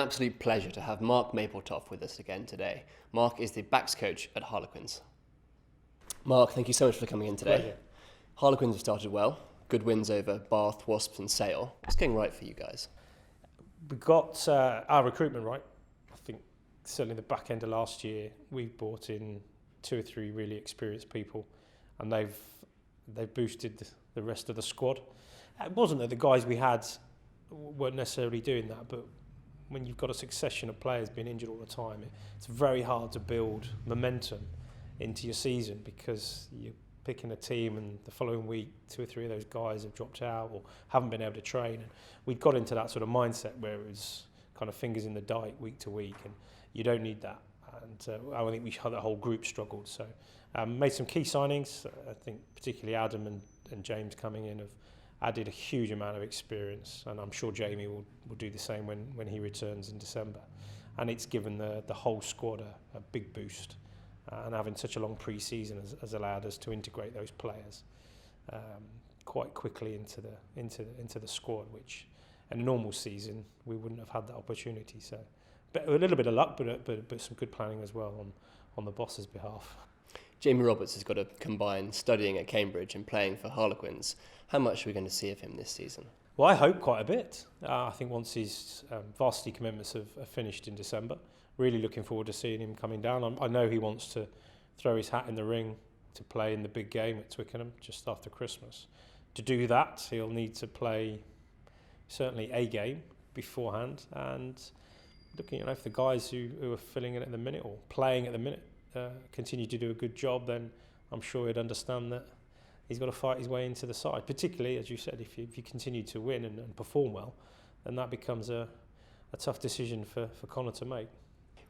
absolute pleasure to have Mark Mapletoft with us again today. Mark is the backs coach at Harlequins. Mark, thank you so much for coming in today. Pleasure. Harlequins have started well. Good wins over Bath, Wasps and Sale. What's going right for you guys? We got our recruitment right. I think certainly the back end of last year, we brought in 2 or 3 really experienced people, and they've boosted the rest of the squad. It wasn't that the guys we had weren't necessarily doing that, but when you've got a succession of players being injured all the time, it's very hard to build momentum into your season, because you're picking a team and the following week 2 or 3 of those guys have dropped out or haven't been able to train. And we'd got into that sort of mindset where it was kind of fingers in the dike week to week, and you don't need that. And I think the whole group struggled. So made some key signings. I think particularly Adam and James coming in have added a huge amount of experience, and I'm sure Jamie will do the same when he returns in December. And it's given the whole squad a big boost. And having such a long pre-season has allowed us to integrate those players quite quickly into the squad, which in a normal season we wouldn't have had that opportunity. So, but a little bit of luck, but some good planning as well on the boss's behalf. Jamie Roberts has got to combine studying at Cambridge and playing for Harlequins. How much are we going to see of him this season? Well, I hope quite a bit. I think once his varsity commitments have finished in December, really looking forward to seeing him coming down. I know he wants to throw his hat in the ring to play in the big game at Twickenham just after Christmas. To do that, he'll need to play certainly a game beforehand, and looking if the guys who are filling it at the minute or playing at the minute continue to do a good job, then I'm sure he'd understand that he's got to fight his way into the side. Particularly, as you said, if you continue to win and perform well, then that becomes a tough decision for Connor to make.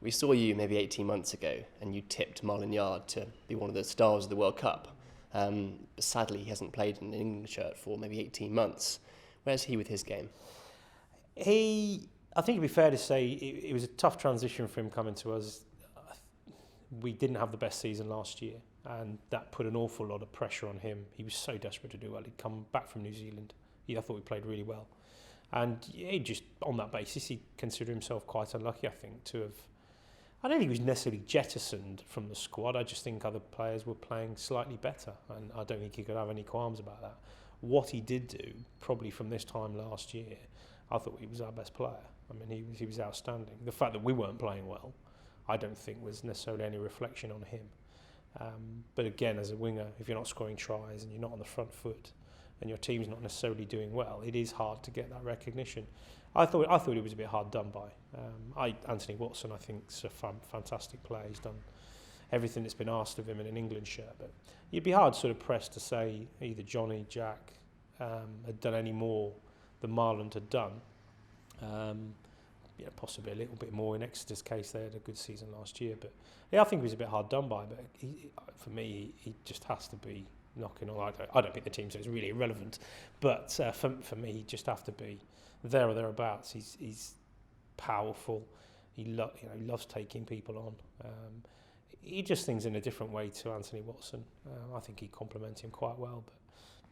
We saw you maybe 18 months ago and you tipped Marland Yarde to be one of the stars of the World Cup. But sadly, he hasn't played in an England shirt for maybe 18 months. Where's he with his game? I think it'd be fair to say it was a tough transition for him coming to us. We didn't have the best season last year, and that put an awful lot of pressure on him. He was so desperate to do well. He'd come back from New Zealand. I thought we played really well. And he just, on that basis, he considered himself quite unlucky, I think, to have... I don't think he was necessarily jettisoned from the squad. I just think other players were playing slightly better, and I don't think he could have any qualms about that. What he did do, probably from this time last year, I thought he was our best player. I mean, he was outstanding. The fact that we weren't playing well, I don't think was necessarily any reflection on him. But again, as a winger, if you're not scoring tries and you're not on the front foot and your team's not necessarily doing well, it is hard to get that recognition. I thought he was a bit hard done by. Anthony Watson, I think, is a fantastic player. He's done everything that's been asked of him in an England shirt. But you'd be hard sort of pressed to say either Johnny, Jack had done any more than Marland had done. Possibly a little bit more in Exeter's case. They had a good season last year, but I think he was a bit hard done by. But for me, he just has to be knocking on. I don't think the team, so it's really irrelevant. But for me, he just have to be there or thereabouts. He's powerful. He loves taking people on. He just thinks in a different way to Anthony Watson. I think he complements him quite well, but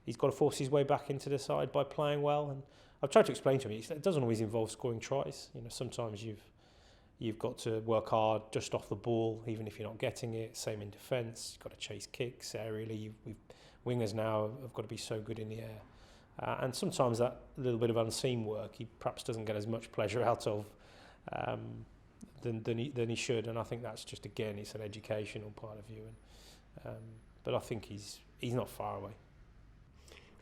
he's got to force his way back into the side by playing well. And I've tried to explain to him it doesn't always involve scoring tries. Sometimes you've got to work hard just off the ball, even if you're not getting it. Same in defence. You've got to chase kicks aerially. Wingers now have got to be so good in the air. And sometimes that little bit of unseen work he perhaps doesn't get as much pleasure out of than he should. And I think that's just, again, it's an educational part of you. But I think he's not far away.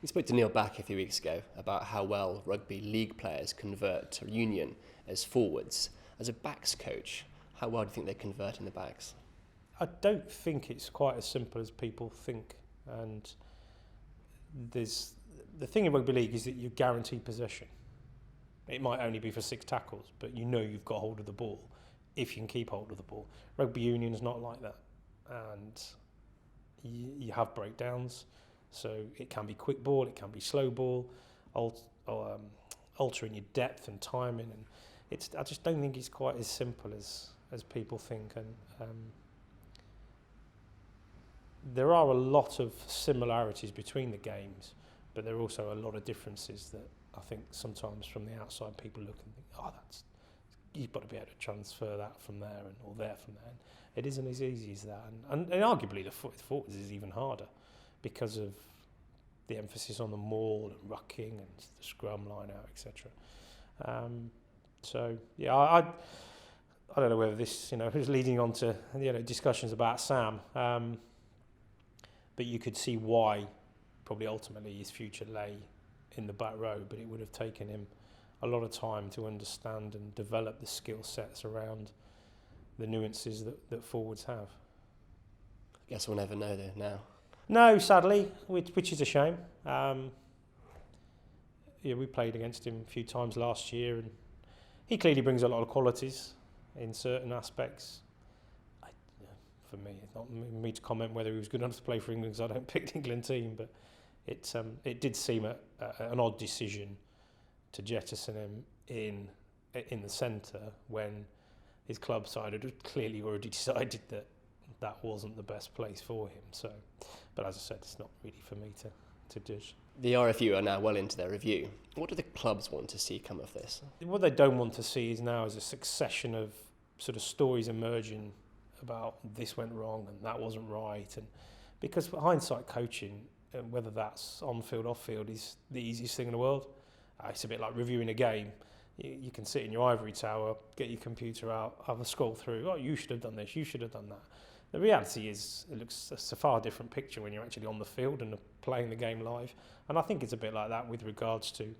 We spoke to Neil Back a few weeks ago about how well rugby league players convert to union as forwards. As a backs coach, how well do you think they convert in the backs? I don't think it's quite as simple as people think. And the thing in rugby league is that you guarantee possession. It might only be for 6 tackles, but you've got hold of the ball if you can keep hold of the ball. Rugby union's not like that, and you have breakdowns. So it can be quick ball, it can be slow ball, altering your depth and timing, and I just don't think it's quite as simple as people think. And there are a lot of similarities between the games, but there are also a lot of differences that I think sometimes from the outside people look and think, you've got to be able to transfer that from there or there from there. And it isn't as easy as that. And arguably the forwards is even harder because of the emphasis on the maul and rucking and the scrum line out, etc. So yeah, I don't know whether this is leading on to discussions about Sam, but you could see why probably ultimately his future lay in the back row, but it would have taken him a lot of time to understand and develop the skill sets around the nuances that forwards have. I guess we'll never know though now. No, sadly, which is a shame. We played against him a few times last year, and he clearly brings a lot of qualities in certain aspects. For me, it's not me to comment whether he was good enough to play for England because I don't pick the England team, but it did seem an odd decision to jettison him in the centre when his club side had clearly already decided that wasn't the best place for him. So, but as I said, it's not really for me to judge. The RFU are now well into their review. What do the clubs want to see come of this? What they don't want to see is now is a succession of sort of stories emerging about this went wrong and that wasn't right, and because hindsight coaching, whether that's on field, off field, is the easiest thing in the world. It's a bit like reviewing a game. You can sit in your ivory tower, get your computer out, have a scroll through. Oh, you should have done this. You should have done that. The reality is, it's a far different picture when you're actually on the field and playing the game live. And I think it's a bit like that with regards to,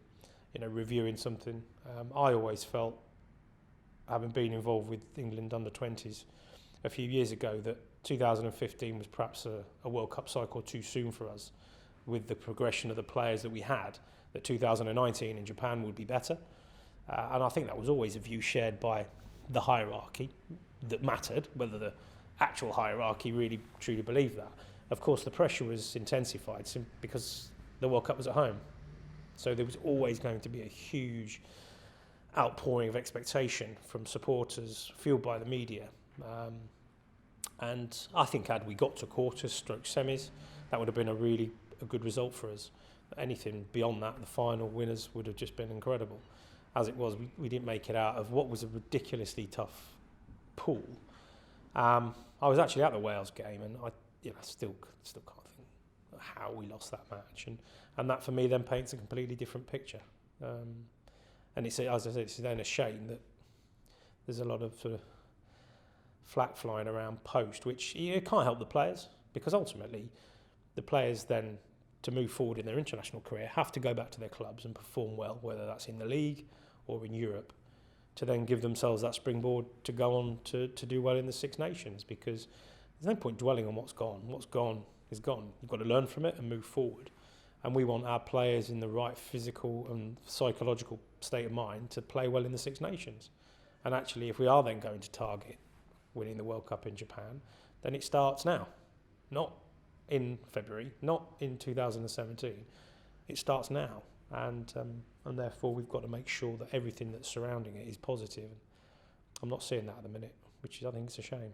reviewing something. I always felt, having been involved with England under-20s a few years ago, that 2015 was perhaps a World Cup cycle too soon for us with the progression of the players that we had, that 2019 in Japan would be better. And I think that was always a view shared by the hierarchy that mattered, whether the actual hierarchy really truly believed that. Of course, the pressure was intensified because the World Cup was at home. So there was always going to be a huge outpouring of expectation from supporters, fueled by the media. And I think had we got to quarters, stroke semis, that would have been a good result for us. Anything beyond that, the final winners would have just been incredible. As it was, we didn't make it out of what was a ridiculously tough pool. I was actually at the Wales game, and I still can't think how we lost that match, and that for me then paints a completely different picture. And it's, as I said, it's then a shame that there's a lot of sort of flack flying around post, which you can't help the players, because ultimately the players then, to move forward in their international career, have to go back to their clubs and perform well, whether that's in the league or in Europe, to then give themselves that springboard to go on to do well in the Six Nations, because there's no point dwelling on what's gone. What's gone is gone. You've got to learn from it and move forward. And we want our players in the right physical and psychological state of mind to play well in the Six Nations. And actually, if we are then going to target winning the World Cup in Japan, then it starts now. Not in February, not in 2017. It starts now. And therefore we've got to make sure that everything that's surrounding it is positive. I'm not seeing that at the minute, which I think is a shame.